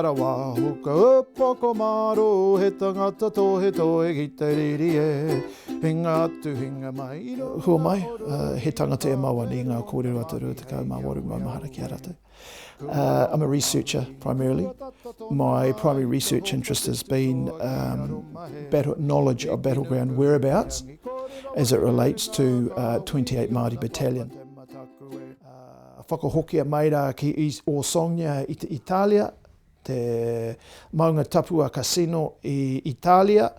arawa huka poko maro he tangata tohe toe ki te riri e hinga atu hinga mai. Who am I? He tangata e maua ni ngā kōrero atu rūtakau mā waru maumahara ki a rātou. I'm a researcher primarily. My primary research interest has been knowledge of battleground whereabouts as it relates to 28 Māori Battalion. Whakahokia maira ki o Sogna i te Italia, te maunga tapu a Casino i Italia.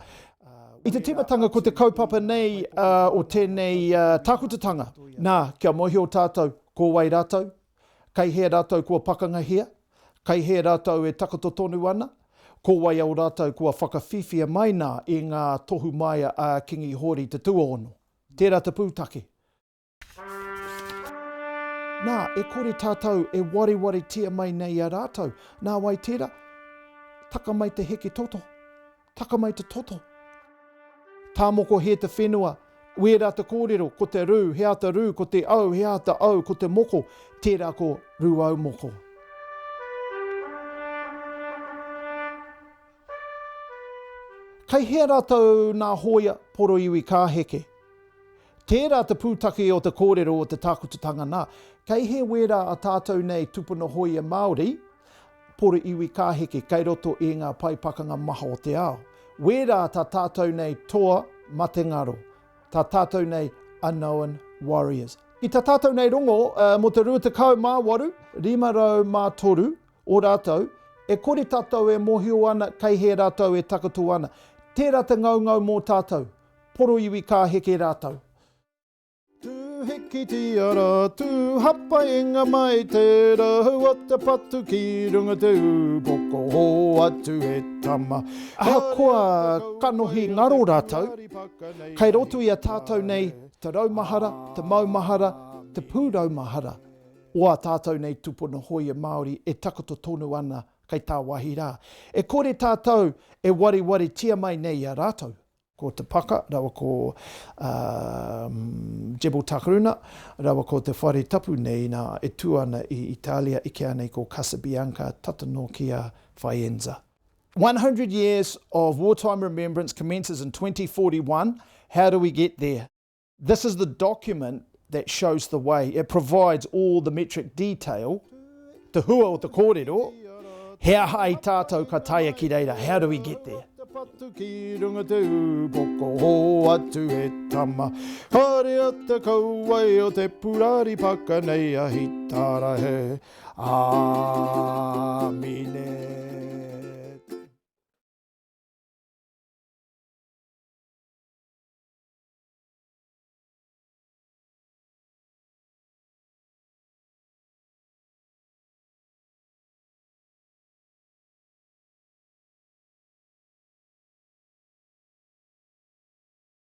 I te timatanga ko te kaupapa nei o tēnei takutatanga. Nā, kia mohi o tātou, ko wai rātou. Kei he rātou kua pakangahia. Kei he rātou e takato tonu ana. Ko wai au rātou kua whakawhiwhia mai nā i ngā tohu maia a Kingi Hori te tuaono. Tērā te pūtake. Nā, e kore tātou e wari tia mai nei a rātou. Nā wai tērā, taka mai te heke toto. Taka mai te toto. Tā moko he te whenua, wera te kōrero, ko te rū, hea te rū, ko te au, hea te au, ko te moko, tērā ko rū au moko. Kei hea rātou nā hoia poro iwi kā heke. Tērā te pūtake o te kōrero o te tākutatanga nā. Kei he wera a tātou nei tupuna hoia Māori, poro iwi kā heke, kei roto i ngā paipakanga maha o te ao. Wera tā tātou nei toa matengaro, tā tātou nei unknown warriors. I tā tātou nei rongo, mo te ruatakau mā waru, 503 o rātou, e kore tātou e mohio ana, kei he rātou e takatu ana. Tērā te ngaungau mō tātou, poro iwi kā heke rātou. Heki ti ara, tu hapa inga mai te rahu o te patu ki runga te upoko ho atu e tama. Koa kanohi ngaro rātou, kei roto i a tātou nei te raumahara, te maumahara, te pūraumahara. O a tātou nei tupuna hoia Māori e takato tonu ana kei tā wahi rā. E kore tātou e wari tia mai nei a rātou. Ko te paka, rawa ko Jebel Takaruna, rawa ko te whare tapu nei nā e tuana i Italia, i kia nei ko Casabianca, tatano kia Faenza. 100 years of wartime remembrance commences in 2041. How do we get there? This is the document that shows the way. It provides all the metric detail. Te hua o te kōrero, hea hai tātou ka taia ki reira. How do we get there? Patu ki runga te upoko ho atu e tama. Hare a te kauai o te purari paka nei a hitara he. Āmine.